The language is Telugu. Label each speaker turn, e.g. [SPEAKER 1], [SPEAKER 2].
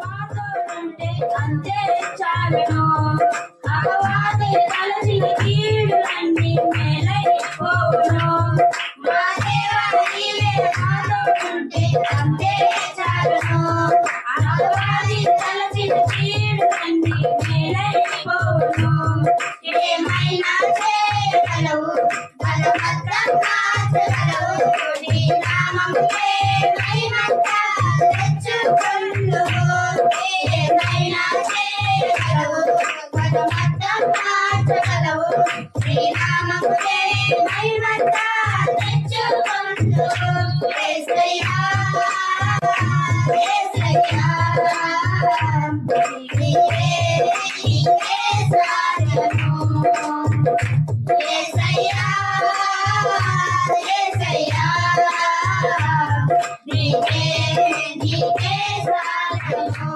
[SPEAKER 1] మాతోడుంటే అంతే చాలును. అపవాది తలచిన కీడులన్నీ మేలైపోవును. మా దేవా నీవే మాతోడుంటే అంతే చాలును. అపవాది తలచిన కీడులన్నీ మేలైపోవును. ఏమైనా చేయగలవు, బలవంతం మార్చగలవు. నీ నామముకే మహిమంతా తెచ్చుకొందువు. ఏమైనా చేయగలవు, బలవంతం మార్చగలవు. నీ నామముకే మహిమంతా తెచ్చుకొందువు. యేసయ్యా, యేసయ్యా, నీకే నీకే సాధ్యము. యేసయ్యా, యేసయ్యా, నీకే నీకే సాధ్యము.